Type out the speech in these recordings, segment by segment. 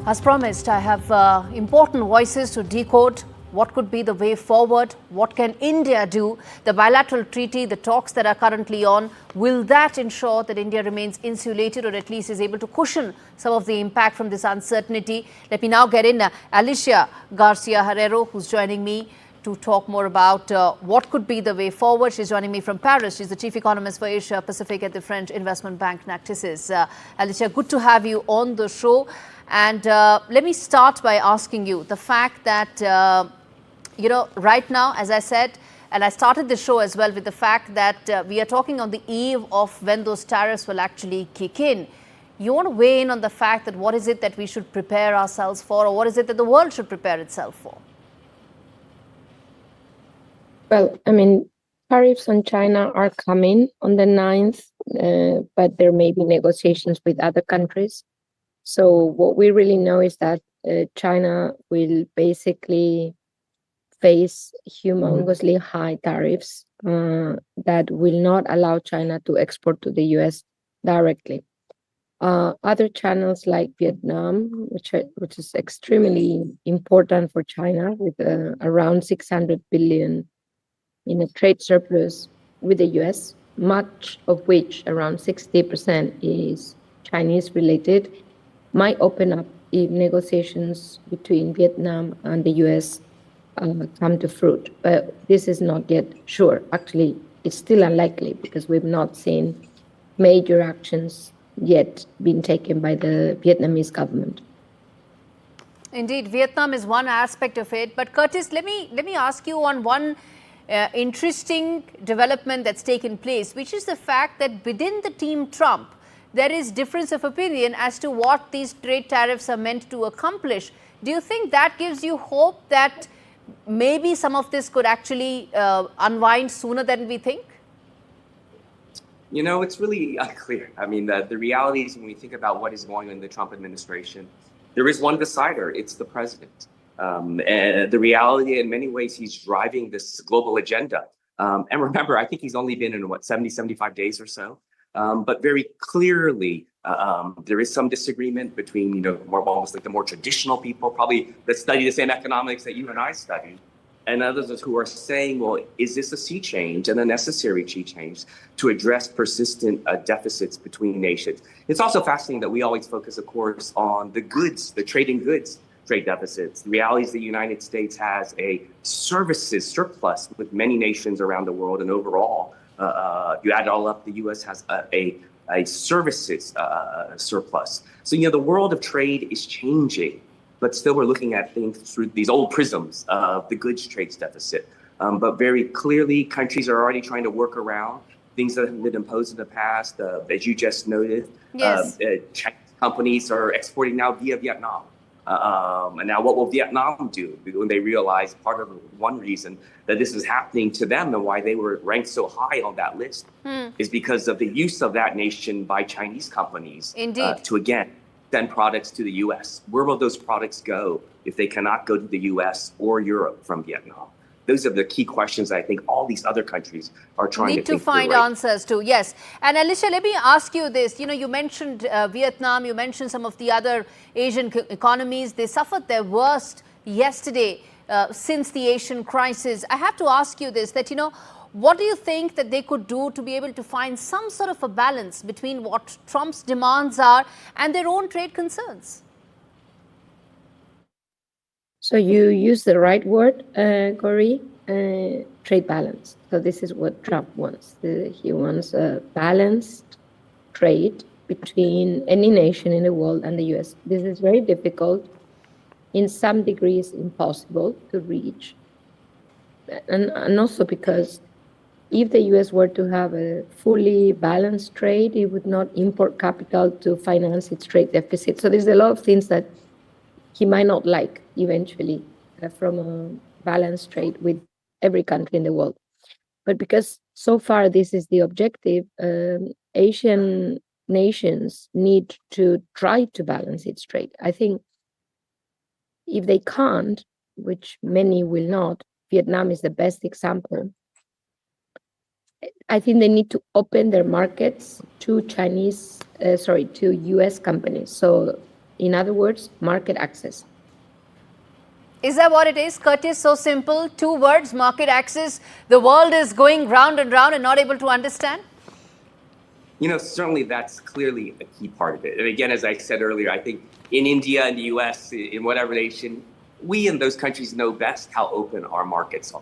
As promised, I have important voices to decode what could be the way forward. What can India do? The bilateral treaty, the talks that are currently on, will that ensure that India remains insulated or at least is able to cushion some of the impact from this uncertainty? Let me now get in Alicia Garci Herrero, who's joining me to talk more about what could be the way forward. She's joining me from Paris. She's the Chief Economist for Asia Pacific at the French investment bank Natixis. Alicia, good to have you on the show. And let me start by asking you the fact that, right now, as I said, and I started the show as well with the fact that we are talking on the eve of when those tariffs will actually kick in. You want to weigh in on the fact that what is it that we should prepare ourselves for, or what is it that the world should prepare itself for? Well, tariffs on China are coming on the 9th, but there may be negotiations with other countries. So what we really know is that China will basically face humongously high tariffs that will not allow China to export to the US directly. Other channels like Vietnam, which is extremely important for China, with around 600 billion in a trade surplus with the US, much of which around 60% is Chinese related, might open up if negotiations between Vietnam and the US come to fruit. But this is not yet sure. Actually, it's still unlikely because we've not seen major actions yet being taken by the Vietnamese government. Indeed, Vietnam is one aspect of it. But Curtis, let me ask you on one interesting development that's taken place, which is the fact that within the Team Trump, there is difference of opinion as to what these trade tariffs are meant to accomplish. Do you think that gives you hope that maybe some of this could actually unwind sooner than we think? It's really unclear. The reality is when we think about what is going on in the Trump administration, there is one decider. It's the president. And the reality, in many ways, he's driving this global agenda. And remember, I think he's only been in, 70, 75 days or so. But very clearly, there is some disagreement between, almost like the more traditional people, probably that study the same economics that you and I study, and others who are saying, well, is this a sea change and a necessary sea change to address persistent deficits between nations? It's also fascinating that we always focus, of course, on the goods, the trading goods trade deficits. The reality is the United States has a services surplus with many nations around the world, and overall, you add it all up, the U.S. has a services surplus. So, the world of trade is changing, but still we're looking at things through these old prisms of the goods trade deficit. But very clearly, countries are already trying to work around things that have been imposed in the past. As you just noted, yes. Chinese companies are exporting now via Vietnam. And now what will Vietnam do when they realize part of one reason that this is happening to them and why they were ranked so high on that list is because of the use of that nation by Chinese companies to, again, send products to the U.S. Where will those products go if they cannot go to the U.S. or Europe from Vietnam? Those are the key questions I think all these other countries are trying to find answers to. Yes. And Alicia, let me ask you this. You mentioned Vietnam, you mentioned some of the other Asian economies. They suffered their worst yesterday since the Asian crisis. I have to ask you this, that, what do you think that they could do to be able to find some sort of a balance between what Trump's demands are and their own trade concerns? So you use the right word, Gaurie, trade balance. So this is what Trump wants. He wants a balanced trade between any nation in the world and the US. This is very difficult, in some degrees impossible to reach. And also because if the US were to have a fully balanced trade, it would not import capital to finance its trade deficit. So there's a lot of things that he might not like eventually from a balanced trade with every country in the world. But because so far this is the objective, Asian nations need to try to balance its trade. I think if they can't, which many will not, Vietnam is the best example. I think they need to open their markets to to US companies. So In other words, market access. Is that what it is, Curtis? So simple, 2 words, market access. The world is going round and round and not able to understand? Certainly that's clearly a key part of it. And again, as I said earlier, I think in India, in the US, in whatever nation, we in those countries know best how open our markets are,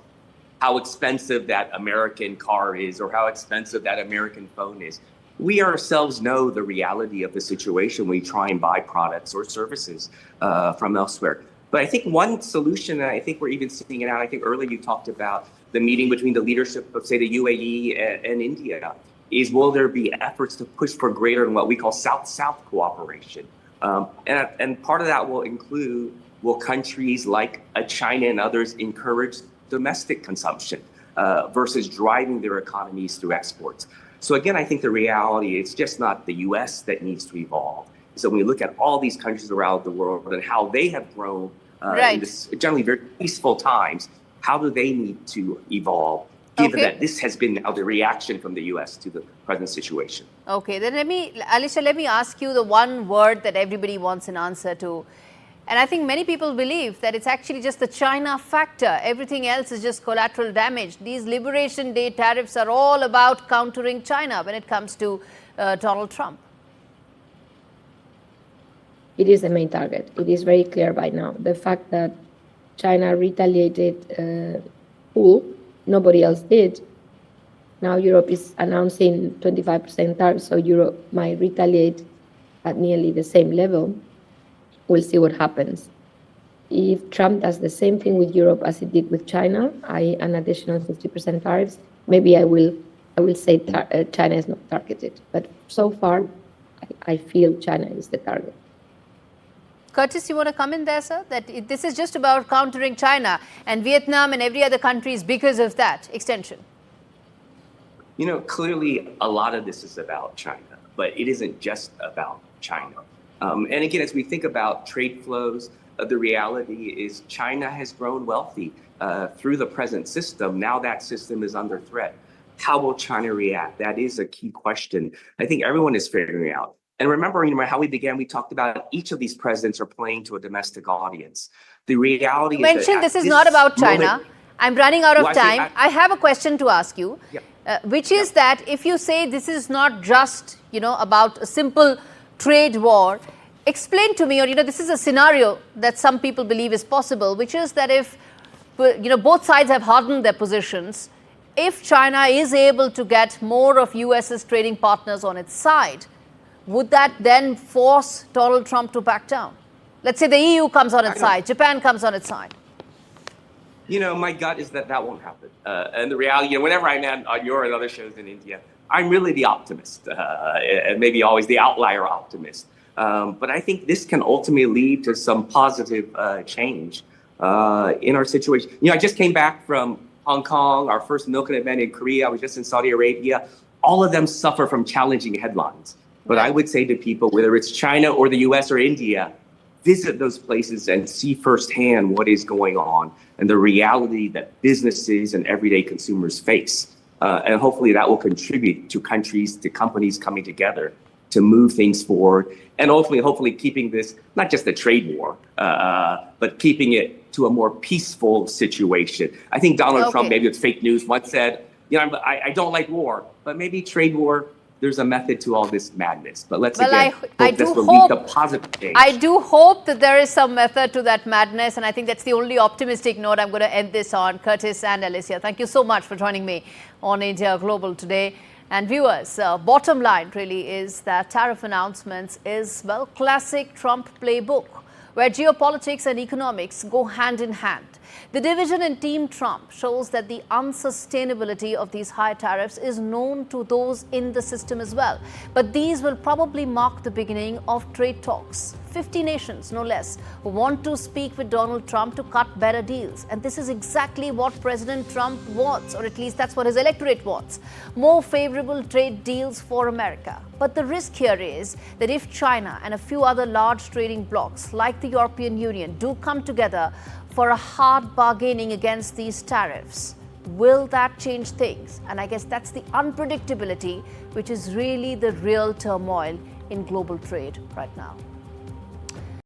how expensive that American car is or how expensive that American phone is. We ourselves know the reality of the situation when we try and buy products or services from elsewhere. But I think one solution, and I think we're even seeing it out, I think earlier you talked about the meeting between the leadership of, say, the UAE and India, is will there be efforts to push for greater than what we call South-South cooperation? And part of that will include, will countries like China and others encourage domestic consumption versus driving their economies through exports? So again, I think the reality, it's just not the US that needs to evolve. So when we look at all these countries around the world and how they have grown in this generally very peaceful times, how do they need to evolve, given that this has been now the reaction from the US to the present situation? Okay, then Alicia, let me ask you the one word that everybody wants an answer to. And I think many people believe that it's actually just the China factor. Everything else is just collateral damage. These Liberation Day tariffs are all about countering China when it comes to Donald Trump. It is the main target. It is very clear by now. The fact that China retaliated nobody else did. Now Europe is announcing 25% tariffs, so Europe might retaliate at nearly the same level. We'll see what happens. If Trump does the same thing with Europe as he did with China, i.e. an additional 50% tariffs, maybe I will say China is not targeted. But so far, I feel China is the target. Curtis, you want to come in there, sir? That this is just about countering China and Vietnam and every other country is because of that extension. Clearly a lot of this is about China, but it isn't just about China. And again, as we think about trade flows, the reality is China has grown wealthy through the present system. Now that system is under threat. How will China react? That is a key question I think everyone is figuring out. And remember, how we began, we talked about each of these presidents are playing to a domestic audience. The reality is that... You mentioned this is not about China. I'm running out of time. I have a question to ask you, which is that if you say this is not just, about a simple trade war, explain to me, or, this is a scenario that some people believe is possible, which is that if, both sides have hardened their positions, if China is able to get more of US's trading partners on its side, would that then force Donald Trump to back down? Let's say the EU comes on its side, Japan comes on its side. My gut is that won't happen. And the reality, whenever I'm on your and other shows in India, I'm really the optimist, and maybe always the outlier optimist. But I think this can ultimately lead to some positive change in our situation. I just came back from Hong Kong, our first Milken event in Korea. I was just in Saudi Arabia. All of them suffer from challenging headlines. But I would say to people, whether it's China or the US or India, visit those places and see firsthand what is going on and the reality that businesses and everyday consumers face. And hopefully that will contribute to companies coming together to move things forward. And hopefully keeping this, not just a trade war, but keeping it to a more peaceful situation. I think Donald Trump, maybe it's fake news, once said, I don't like war, but maybe trade war, there's a method to all this madness. But let's hope this will lead to positive change. I do hope that there is some method to that madness, and I think that's the only optimistic note I'm going to end this on. Curtis and Alicia, thank you so much for joining me on India Global today. And viewers, bottom line really is that tariff announcements is, well, classic Trump playbook, where geopolitics and economics go hand in hand. The division in Team Trump shows that the unsustainability of these high tariffs is known to those in the system as well. But these will probably mark the beginning of trade talks. 50 nations, no less, who want to speak with Donald Trump to cut better deals. And this is exactly what President Trump wants, or at least that's what his electorate wants. More favorable trade deals for America. But the risk here is that if China and a few other large trading blocs like the European Union do come together for a hard bargaining against these tariffs, will that change things? And I guess that's the unpredictability, which is really the real turmoil in global trade right now.